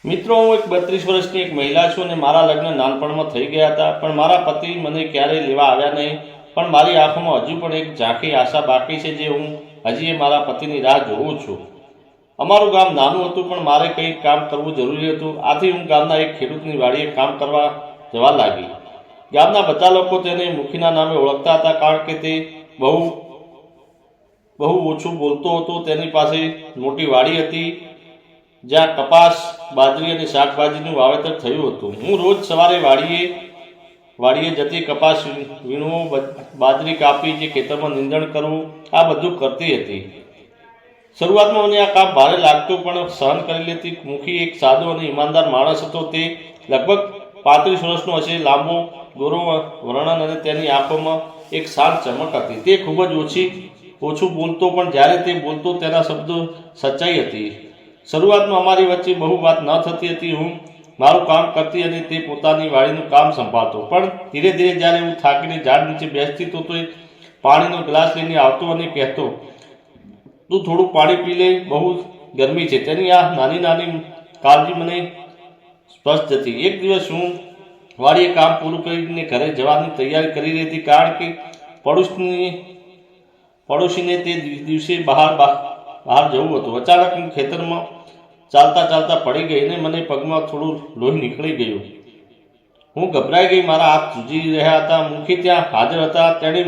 મિત્રો, હું એક 32 વર્ષની એક મહિલા છું અને મારા લગ્ન નાનપણમાં થઈ ગયા હતા, પણ મારા પતિ મને ક્યારેય લેવા આવ્યા નહીં. પણ મારી આંખોમાં હજુ પણ એક ઝાંખી આશા બાકી છે, જે હું હજી મારા પતિની રાહ જોઉં છું. અમારું ગામ નાનું હતું, પણ મારે કંઈક કામ કરવું જરૂરી હતું. આથી હું ગામના એક ખેડૂતની વાડીએ કામ કરવા જવા લાગી. ગામના બધા લોકો તેને મુખીના નામે ઓળખતા હતા, કારણ કે તે બહુ ઓછું બોલતો હતો. તેની પાસે મોટી વાડી હતી, જ્યાં કપાસ, બાજરી અને શાકભાજીનું વાવેતર થયું હતું. હું રોજ સવારે વાડીએ જતી, કપાસ વીણવો, બાજરી કાપી, જે ખેતરમાં નીંદણ કરવું, આ બધું કરતી હતી. શરૂઆતમાં મને આ કામ ભારે લાગતું, પણ સહન કરી લેતી. મુખી એક સાદો અને ઈમાનદાર માણસ હતો. તે લગભગ 35 વર્ષનો હશે, લાંબો ગોરો વર્ણન અને તેની આંખોમાં એક શાંત ચમક હતી. તે ખૂબ જ ઓછું બોલતો, પણ જ્યારે તે બોલતો તેના શબ્દો સચ્ચાઈ હતી. શરૂઆતમાં અમારી વચ્ચે બહુ વાત ન થતી હતી. હું મારું કામ કરતી અને તે પોતાની વાડીનું કામ સંભાળતો. પણ ધીરે ધીરે જ્યારે હું થાકીને ઝાડ નીચે બેસતી તો તે પાણીનો ગ્લાસ લઈને આવતો અને કહેતો, તું થોડું પાણી પી લે, બહુ ગરમી છે. તેની આ નાની નાની કાળજી મને સ્પષ્ટ હતી. એક દિવસ હું વાડીએ કામ પૂરું કરીને ઘરે જવાની તૈયારી કરી રહી હતી, કારણ કે પડોશીને તે દિવસે બહાર જવું હતું. અચાનક હું ખેતરમાં ચાલતા પડી ગઈ અને મને પગમાં થોડું લોહી નીકળી ગયું. હું ગભરાઈ ગઈ. મારા હાથ ધ્રુજી રહ્યા હતા. મુખી ત્યાં હાજર હતા. તેણે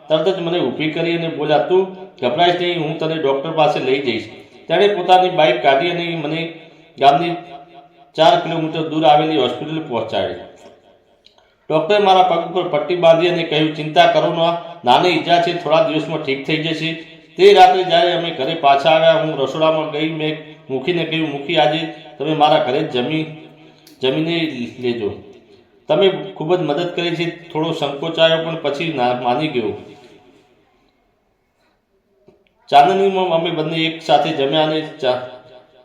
તરત જ મને ઊભી કરી અને બોલ્યા, તું ગભરાઈશ નહીં, હું તને ડૉક્ટર પાસે લઈ જઈશ. તેણે પોતાની બાઇક કાઢી અને મને ગામની 4 કિલોમીટર દૂર આવેલી હોસ્પિટલ પહોંચાડી. ડૉક્ટરે મારા પગ ઉપર પટ્ટી બાંધી અને કહ્યું, ચિંતા કરો ના, નાની ઈજા છે, થોડા દિવસમાં ઠીક થઈ જશે. તે રાત્રે જ્યારે અમે ઘરે પાછા આવ્યા, હું રસોડામાં ગઈ. મેં મુખીને કહ્યું, મુખી, આજે તમે મારા ઘરે જમીને લેજો. તમે ખૂબ જ મદદ કરી છે. થોડો સંકોચાયો, પણ પછી માની ગયો. ચાંદનીમાં અમે બંને એક સાથે જમ્યા અને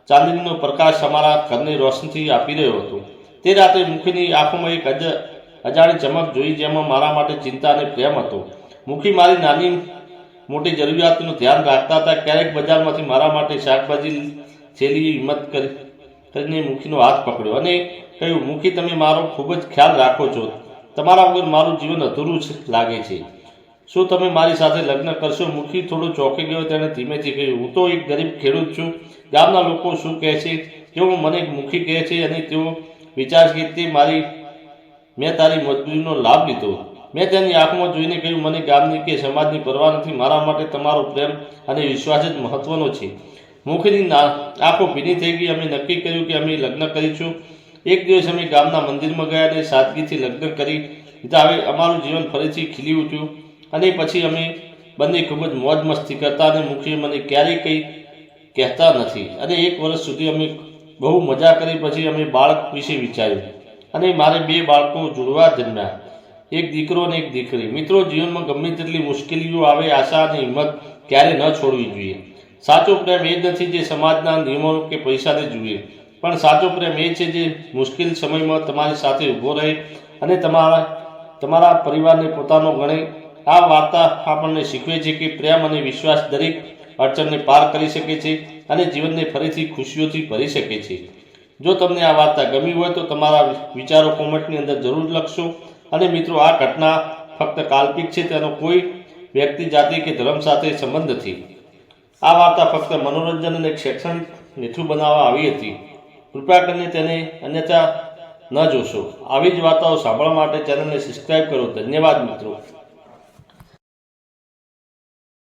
ચાંદનીનો પ્રકાશ અમારા ઘરને રોશનથી આપી રહ્યો હતો. તે રાત્રે મુખીની આંખોમાં એક અજાણી ચમક જોઈ, જેમાં મારા માટે ચિંતા અને પ્રેમ હતો. મુખી મારી નાની મોટી જરૂરિયાતોનું ધ્યાન રાખતા હતા. ક્યારેક બજારમાંથી મારા માટે શાકભાજી થેલીએ હિંમત કરીને મુખીનો હાથ પકડ્યો અને કહ્યું, મુખી, તમે મારો ખૂબ જ ખ્યાલ રાખો છો. તમારા વગર મારું જીવન અધૂરું લાગે છે. શું તમે મારી સાથે લગ્ન કરશો? મુખી થોડો ચોંકી ગયો. તેણે ધીમેથી કહ્યું, હું તો એક ગરીબ ખેડૂત છું. ગામના લોકો શું કહે છે કે મને મુખી કહે છે, અને તેઓ વિચારે છે કે મેં તારી મજબૂરીનો લાભ લીધો. મેં તેની આંખમાં જોઈને કહ્યું, મને ગામની કે સમાજની પરવા નથી. મારા માટે તમારો પ્રેમ અને વિશ્વાસ જ મહત્વનો છે. મુખીની આંખો ભીની થઈ ગઈ. અમે નક્કી કર્યું કે અમે લગ્ન કરીશું. એક દિવસ અમે ગામના મંદિરમાં ગયા અને સાદગીથી લગ્ન કરી દીધા. હવે અમારું જીવન ફરીથી ખીલી ઉઠ્યું અને પછી અમે બંને ખૂબ જ મોજ મસ્તી કરતા અને મુખી મને ક્યારેય કંઈ કહેતા નથી. અને 1 વર્ષ સુધી અમે બહુ મજા કરી. પછી અમે બાળક વિશે વિચાર્યું અને મારે 2 બાળકો જુડવા જન્મ્યા, એક દીકરો અને એક દીકરી. મિત્રો, જીવનમાં ગમે તેટલી મુશ્કેલીઓ આવે, આશા અને હિંમત ક્યારે ન છોડવી જોઈએ. સાચો પ્રેમ એ જ નથી જે સમાજના નિયમો કે પૈસાને જુએ, પણ સાચો પ્રેમ એ છે જે મુશ્કેલ સમયમાં તમારી સાથે ઊભો રહે અને તમારા પરિવારને પોતાનો ગણે. આ વાર્તા આપણને શીખવે છે કે પ્રેમ અને વિશ્વાસ દરેક અડચણને પાર કરી શકે છે અને જીવનને ફરીથી ખુશીઓથી ભરી શકે છે. જો તમને આ વાર્તા ગમી હોય તો તમારા વિચારો કોમેન્ટની અંદર જરૂર લખશો. અને મિત્રો, આ ઘટના ફક્ત કાલ્પનિક છે. તેનો કોઈ વ્યક્તિ, જાતિ કે ધર્મ સાથે સંબંધ નથી. આ વાર્તા ફક્ત મનોરંજન અને શૈક્ષણિક હેતુ બનાવવા આવી હતી. કૃપા કરીને તેને અન્યથા ન જોશો. આવી જ વાર્તાઓ સાંભળવા માટે ચેનલને સબસ્ક્રાઈબ કરો. ધન્યવાદ મિત્રો.